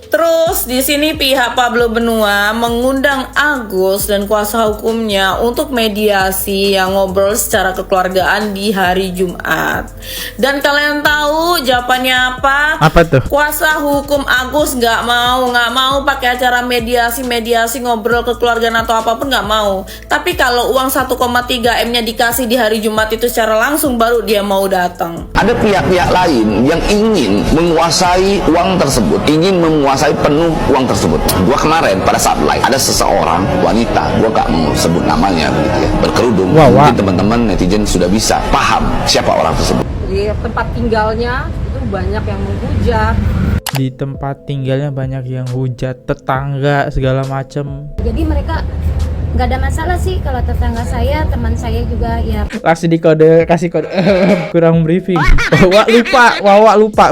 Terus di sini pihak Pablo Benua mengundang Agus dan kuasa hukumnya untuk mediasi yang ngobrol secara kekeluargaan di hari Jumat. Dan kalian tahu jawabannya apa? Apa tuh? Kuasa hukum Agus nggak mau pakai acara mediasi ngobrol kekeluargaan atau apapun, nggak mau. Tapi kalau uang 1,3 M-nya dikasih di hari Jumat itu secara langsung, baru dia mau datang. Ada pihak-pihak lain yang ingin menguasai uang tersebut, ingin menguasai penuh uang tersebut. Gua kemarin pada saat live ada seseorang wanita, gua gak mau sebut namanya begitu ya, berkerudung. Mungkin teman-teman netizen sudah bisa paham siapa orang tersebut. Di tempat tinggalnya itu banyak yang menghujat. Di tempat tinggalnya banyak yang hujat, tetangga segala macem. Jadi mereka nggak ada masalah sih kalau tetangga saya, teman saya juga ya. Kasih kode kurang briefing. Wawa lupa.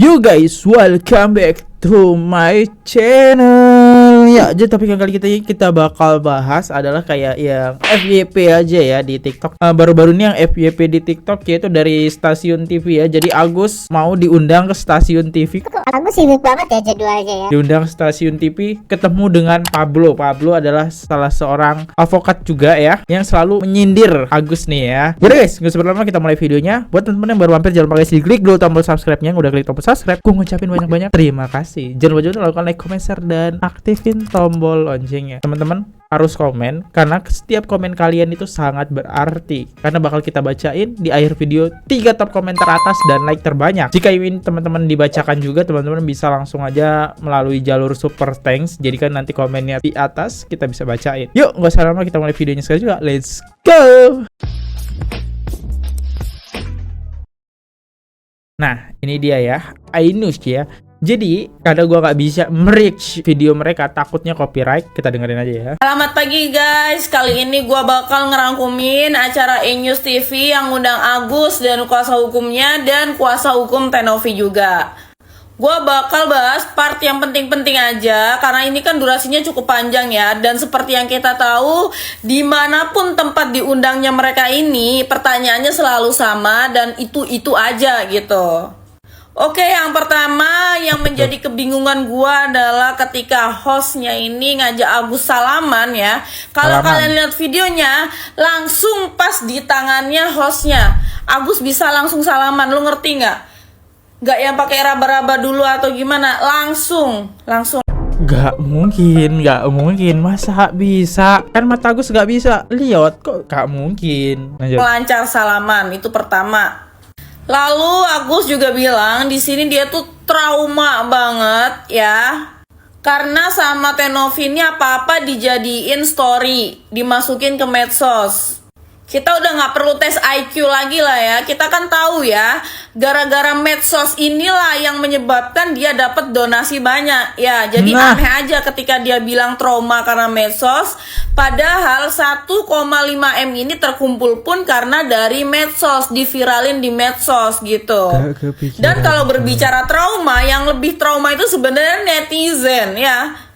You guys, welcome back to my channel. Ya, jadi topik yang kali kita bakal bahas adalah kayak yang FYP aja ya di TikTok. Baru-baru ini yang FYP di TikTok yaitu dari stasiun TV ya. Jadi Agus mau diundang ke stasiun TV. Agus sibuk banget ya jadwalnya ya. Diundang stasiun TV, ketemu dengan Pablo. Pablo adalah salah seorang advokat juga ya, yang selalu menyindir Agus nih ya. Jadi guys, nggak usah berlama, kita mulai videonya. Buat teman-teman yang baru mampir, jangan lupa guys klik dulu tombol subscribe-nya. Udah klik tombol subscribe, gue ngucapin banyak-banyak terima kasih. Jangan lupa juga lakukan like, comment, share, dan aktifin tombol loncengnya. Teman-teman harus komen, karena setiap komen kalian itu sangat berarti, karena bakal kita bacain di akhir video 3 top komentar atas dan like terbanyak. Jika ingin teman-teman dibacakan juga, teman-teman bisa langsung aja melalui jalur super thanks. Jadi kan nanti komennya di atas kita bisa bacain. Yuk, nggak usah lama, kita mulai videonya sekarang juga. Let's go. Nah, ini dia ya, Ainus ya. Jadi, karena gua nggak bisa merich video mereka, takutnya copyright, kita dengerin aja ya. Selamat pagi guys, kali ini gua bakal ngerangkumin acara E-News TV yang undang Agus dan kuasa hukumnya dan kuasa hukum Tenovi juga. Gua bakal bahas part yang penting-penting aja, karena ini kan durasinya cukup panjang ya. Dan seperti yang kita tahu, dimanapun tempat diundangnya mereka ini, pertanyaannya selalu sama dan itu-itu aja gitu. Oke, yang pertama yang menjadi kebingungan gua adalah ketika hostnya ini ngajak Agus salaman ya. Kalau kalian lihat videonya, langsung pas di tangannya hostnya, Agus bisa langsung salaman, lu ngerti nggak? Nggak yang pakai raba-raba dulu atau gimana, langsung. Gak mungkin, masa bisa? Kan mata Agus gak bisa lihat, kok gak mungkin. Lancar salaman, itu pertama. Lalu Agus juga bilang di sini dia tuh trauma banget ya, karena sama Tenovi ini apa-apa dijadiin story, dimasukin ke medsos. Kita udah nggak perlu tes IQ lagi lah ya. Kita kan tahu ya, gara-gara medsos inilah yang menyebabkan dia dapat donasi banyak. Ya, jadi aneh aja ketika dia bilang trauma karena medsos. Padahal 1,5 M ini terkumpul pun karena dari medsos, diviralin di medsos gitu. Dan kalau berbicara trauma, yang lebih trauma itu sebenarnya netizen ya.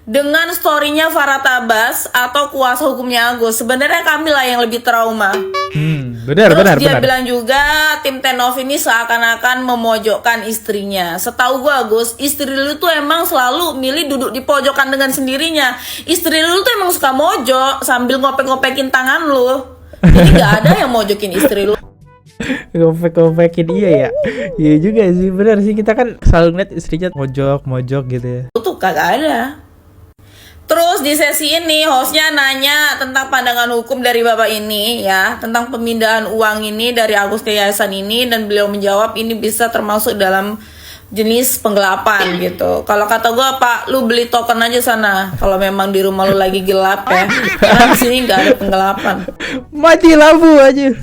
Dengan storynya Farah Tabas atau kuasa hukumnya Agus, sebenarnya kami lah yang lebih trauma. Terus dia bilang juga tim Tenovi ini seakan-akan memojokkan istrinya. Setahu gue Agus, istri lu tuh emang selalu milih duduk di pojokan dengan sendirinya. Istri lu tuh emang suka mojok sambil ngopek-ngopekin tangan lu. Jadi gak ada yang mojokin istri lu. Ngopek-ngopekin iya ya. Iya juga sih, benar sih, kita kan selalu ngeliat istrinya mojok gitu ya. Itu kagak ada. Terus di sesi ini hostnya nanya tentang pandangan hukum dari bapak ini ya, tentang pemindahan uang ini dari Agus ke yayasan ini, dan beliau menjawab ini bisa termasuk dalam jenis penggelapan gitu. Kalau kata gue, Pak, lu beli token aja sana kalau memang di rumah lu lagi gelap ya, karena di sini nggak ada penggelapan. Mati lampu aja.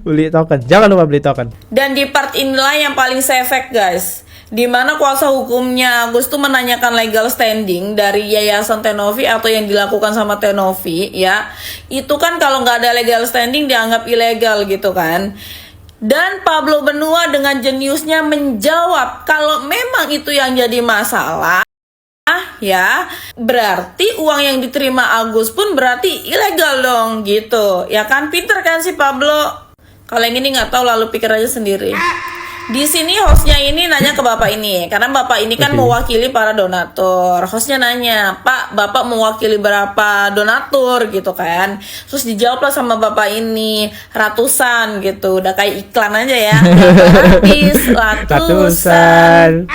Beli token, jangan lupa beli token. Dan di part inilah yang paling sefek guys, di mana kuasa hukumnya Agus tuh menanyakan legal standing dari yayasan Tenovi atau yang dilakukan sama Tenovi ya. Itu kan kalau nggak ada legal standing dianggap ilegal gitu kan. Dan Pablo Benua dengan jeniusnya menjawab kalau memang itu yang jadi masalah ya, berarti uang yang diterima Agus pun berarti ilegal dong gitu. Ya kan, pinter kan si Pablo. Kalau yang ini nggak tahu, lalu pikir aja sendiri. Di sini hostnya ini nanya ke bapak ini, karena bapak ini kan mewakili para donatur. Hostnya nanya, Pak, bapak mewakili berapa donatur gitu kan? Terus dijawablah sama bapak ini, ratusan gitu. Udah kayak iklan aja ya. Habis ratusan.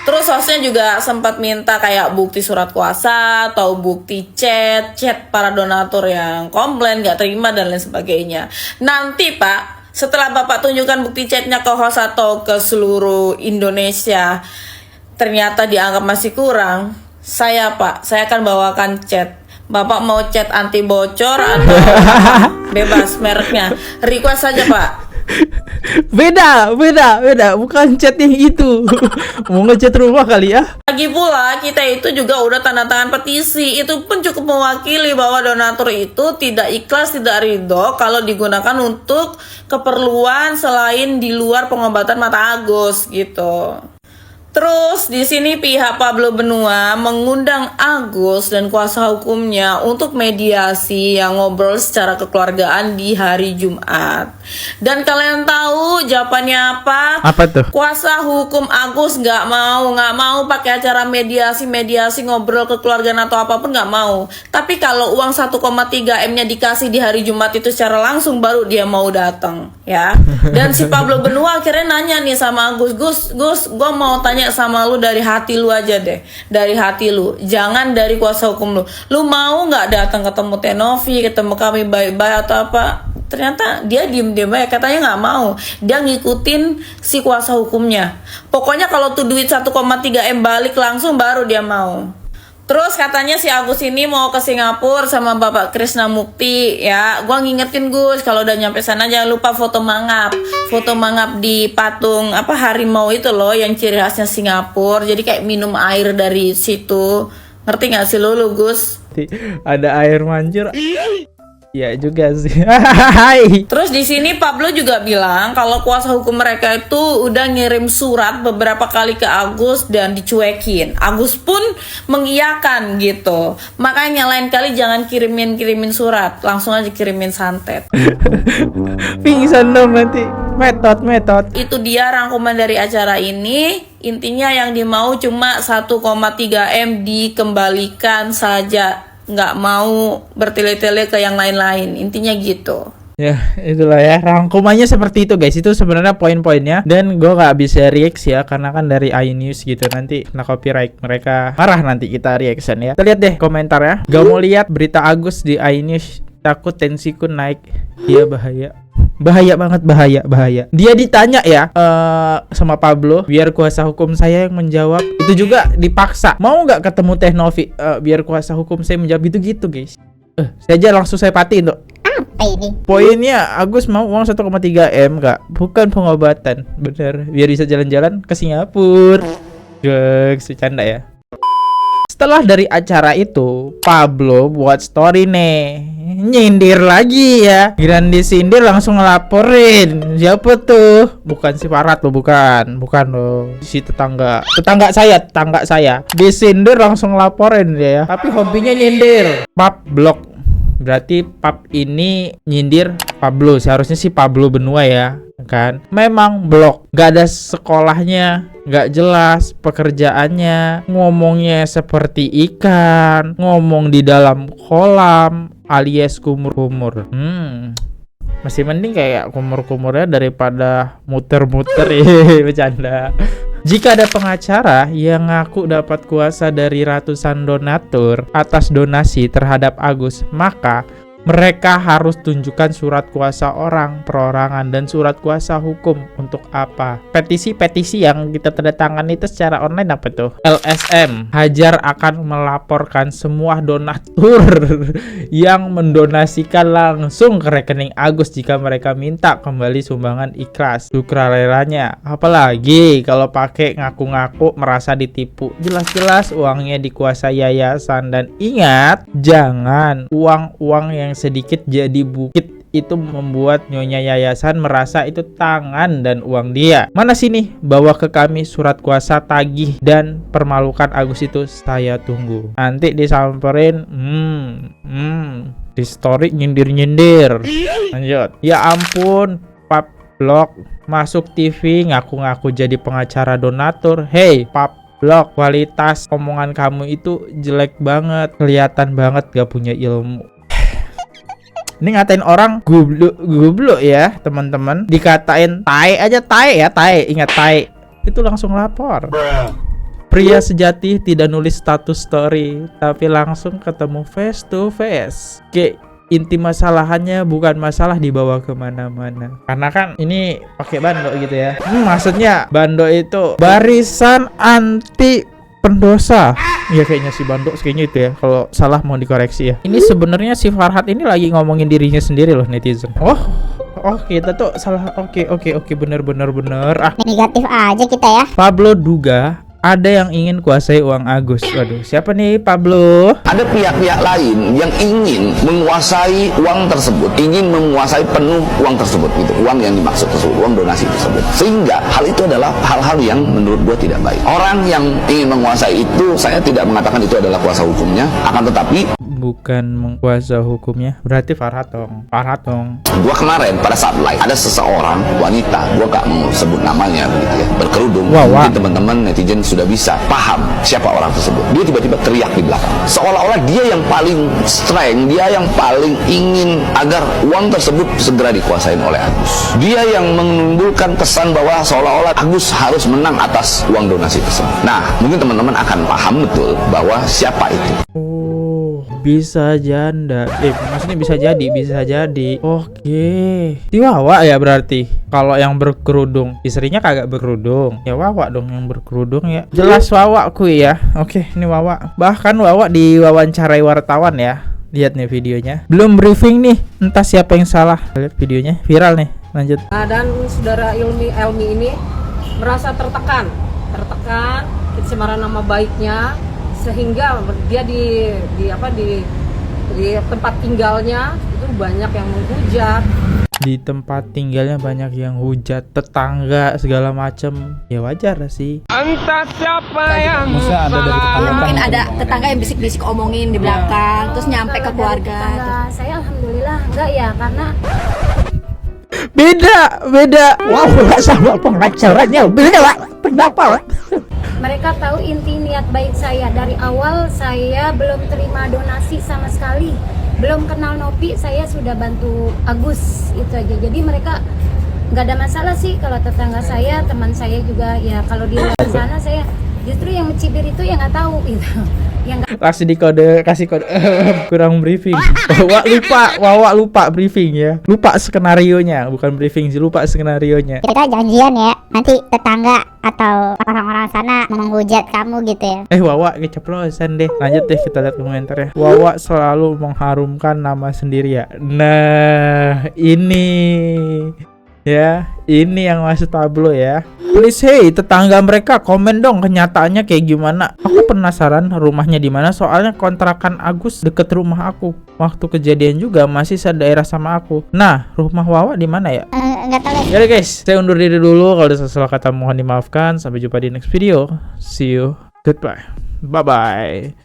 Terus hostnya juga sempat minta kayak bukti surat kuasa atau bukti chat para donatur yang komplain nggak terima dan lain sebagainya. Nanti Pak, setelah Bapak tunjukkan bukti chatnya ke host atau ke seluruh Indonesia, ternyata dianggap masih kurang, saya akan bawakan chat. Bapak mau chat anti bocor atau bebas mereknya, request saja Pak. Beda, bukan chat yang itu. Mau ngechat rumah kali ya. Lagi pula kita itu juga udah tanda tangan petisi. Itu pun cukup mewakili bahwa donatur itu tidak ikhlas, tidak ridho kalau digunakan untuk keperluan selain di luar pengobatan mata Agus gitu. Terus di sini pihak Pablo Benua mengundang Agus dan kuasa hukumnya untuk mediasi yang ngobrol secara kekeluargaan di hari Jumat. Dan kalian tahu jawabannya apa? Apa tuh? Kuasa hukum Agus nggak mau pakai acara mediasi ngobrol kekeluargaan atau apapun, nggak mau. Tapi kalau uang 1,3 M-nya dikasih di hari Jumat itu secara langsung, baru dia mau datang ya. Dan si Pablo Benua akhirnya nanya nih sama Agus, Gus, gue mau tanya sama lu dari hati lu aja deh, dari hati lu, jangan dari kuasa hukum lu. Lu mau nggak datang ketemu Tenovi, ketemu kami baik-baik atau apa? Ternyata dia diem aja, katanya nggak mau. Dia ngikutin si kuasa hukumnya. Pokoknya kalau tuh duit 1,3 M balik langsung, baru dia mau. Terus katanya si Agus ini mau ke Singapura sama Bapak Krisna Mukti ya. Gua ngingetin Gus, kalau udah nyampe sana jangan lupa foto mangap di patung apa harimau itu loh, yang ciri khasnya Singapura. Jadi kayak minum air dari situ. Ngerti nggak sih lu Gus? Ada air mancur. Ya juga sih. Terus di sini Pablo juga bilang kalau kuasa hukum mereka itu udah ngirim surat beberapa kali ke Agus dan dicuekin. Agus pun mengiyakan gitu. Makanya lain kali jangan kirimin surat, langsung aja kirimin santet. Pingsan dong nanti. Metode. Itu dia rangkuman dari acara ini. Intinya yang dimau cuma 1,3 M dikembalikan saja. Nggak mau bertele-tele ke yang lain-lain, intinya gitu. Ya itulah ya, rangkumannya seperti itu guys. Itu sebenarnya poin-poinnya, dan gue nggak bisa react ya karena kan dari iNews gitu, nanti kena copyright, mereka marah nanti kita reaction ya. Kita lihat deh komentar ya. Gak mau lihat berita Agus di iNews, takut tensiku naik. Iya bahaya banget, bahaya. Dia ditanya ya sama Pablo, biar kuasa hukum saya yang menjawab. Itu juga dipaksa, mau nggak ketemu Tenovi, biar kuasa hukum saya menjawab. Gitu guys. Saya langsung saya patiin tuh. Apa ini? Poinnya Agus mau uang 1,3 M kak, bukan pengobatan. Bener, biar bisa jalan-jalan ke Singapura. Jokes, bercanda ya. Setelah dari acara itu, Pablo buat story nih, nyindir lagi ya. Giran disindir langsung ngelaporin. Siapa tuh? Bukan si Farad loh, bukan loh. Si tetangga saya. Disindir langsung ngelaporin dia ya. Tapi hobinya nyindir. Pap blok. Berarti Pap ini nyindir Pablo. Seharusnya sih Pablo Benua ya, kan? Memang blok, gak ada sekolahnya, gak jelas pekerjaannya, ngomongnya seperti ikan, ngomong di dalam kolam alias kumur-kumur. Masih mending kayak kumur-kumurnya daripada muter-muter. Bercanda. Jika ada pengacara yang ngaku dapat kuasa dari ratusan donatur atas donasi terhadap Agus, maka mereka harus tunjukkan surat kuasa orang perorangan dan surat kuasa hukum. Untuk apa? Petisi yang kita tanda tangan itu secara online apa tuh? LSM. Hajar akan melaporkan semua donatur yang mendonasikan langsung ke rekening Agus jika mereka minta kembali sumbangan ikhlas sukarelanya. Apalagi kalau pakai ngaku-ngaku merasa ditipu. Jelas-jelas uangnya dikuasai yayasan. Dan ingat, jangan uang-uang yang sedikit jadi bukit. Itu membuat nyonya yayasan merasa itu tangan dan uang dia. Mana sini? Bawa ke kami surat kuasa tagih dan permalukan Agus itu. Saya tunggu. Nanti disamperin. Di story nyindir. Lanjut. Ya ampun, Blok masuk TV ngaku-ngaku jadi pengacara donatur. Hey Blok, kualitas omongan kamu itu jelek banget, kelihatan banget gak punya ilmu. Ini ngatain orang goblok ya teman-teman. Dikatain tai aja, tai ya, tai, ingat tai, itu langsung lapor. Pria sejati tidak nulis status story, tapi langsung ketemu face to face. Oke, inti masalahannya bukan masalah dibawa kemana-mana. Karena kan ini pakai bando gitu ya. Maksudnya bando itu barisan anti pendosa. Ya kayaknya si bando kayaknya itu ya. Kalau salah mau dikoreksi ya. Ini sebenarnya si Farhat ini lagi ngomongin dirinya sendiri loh netizen. Oh kita tuh salah. Oke, bener. Ah, Negatif aja kita ya. Pablo duga ada yang ingin kuasai uang Agus. Waduh, siapa nih Pablo? Ada pihak-pihak lain yang ingin menguasai uang tersebut, ingin menguasai penuh uang tersebut, gitu, uang yang dimaksud tersebut, uang donasi tersebut. Sehingga hal itu adalah hal-hal yang menurut gua tidak baik. Orang yang ingin menguasai itu, saya tidak mengatakan itu adalah kuasa hukumnya, akan tetapi Bukan mengkuasa hukumnya, berarti Farhat dong. gua kemarin pada saat live ada seseorang wanita, gua gak mau sebut namanya begitu ya, berkerudung. Wah. Mungkin teman-teman netizen sudah bisa paham siapa orang tersebut. Dia tiba-tiba teriak di belakang, seolah-olah dia yang paling strength, dia yang paling ingin agar uang tersebut segera dikuasain oleh Agus. Dia yang menimbulkan kesan bahwa seolah-olah Agus harus menang atas uang donasi tersebut. Nah, mungkin teman-teman akan paham betul bahwa siapa itu. Bisa janda. Maksudnya bisa jadi. Oke. Di Wawa ya berarti. Kalau yang berkerudung, istrinya kagak berkerudung. Ya Wawa dong yang berkerudung ya. Jelas Wawa kuy ya. Oke, ini Wawa. Bahkan Wawa diwawancarai wartawan ya. Lihat nih videonya. Belum briefing nih. Entah siapa yang salah. Lihat videonya, viral nih. Lanjut. Nah, dan saudara Elmi ini merasa tertekan pencemaran nama baiknya, sehingga dia di tempat tinggalnya itu banyak yang menghujat. Di tempat tinggalnya banyak yang hujat, tetangga segala macem. Ya wajar sih. Entah siapa yang Mungkin ada tetangga yang bisik-bisik omongin di belakang, terus nyampe ke keluarga. Tetangga saya alhamdulillah enggak ya, karena Beda. Wow, sama pengacaranya. Beda, pendapat. mereka tahu inti niat baik saya. Dari awal saya belum terima donasi sama sekali, belum kenal Nopi, saya sudah bantu Agus, itu aja. Jadi mereka nggak ada masalah sih. Kalau tetangga saya, teman saya juga ya, kalau di luar sana saya justru yang mencibir itu yang nggak tahu itu. Yang Kasih kode kurang briefing. Wawa lupa briefing ya. Lupa skenarionya, bukan briefing sih, lupa skenarionya. Kita janjian ya, nanti tetangga atau orang-orang sana menghujat kamu gitu ya. Wawa keceplosan deh. Lanjut deh, kita lihat komentarnya. Wawa selalu mengharumkan nama sendiri ya. Nah, ini yang maksud Pablo ya. Please, hey tetangga mereka komen dong kenyataannya kayak gimana. Aku penasaran rumahnya di mana, soalnya kontrakan Agus deket rumah aku. Waktu kejadian juga masih sedaerah sama aku. Nah, rumah Wawa di mana ya? Enggak tahu guys. Ya guys, saya undur diri dulu. Kalau ada salah kata mohon dimaafkan. Sampai jumpa di next video. See you. Goodbye. Bye bye.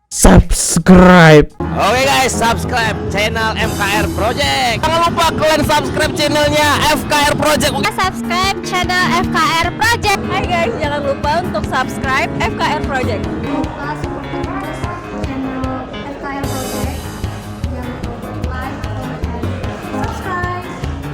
Subscribe. Oke guys, subscribe channel FKR Project. Jangan lupa kalian subscribe channelnya FKR Project. Subscribe channel FKR Project. Hai guys, jangan lupa untuk subscribe FKR Project.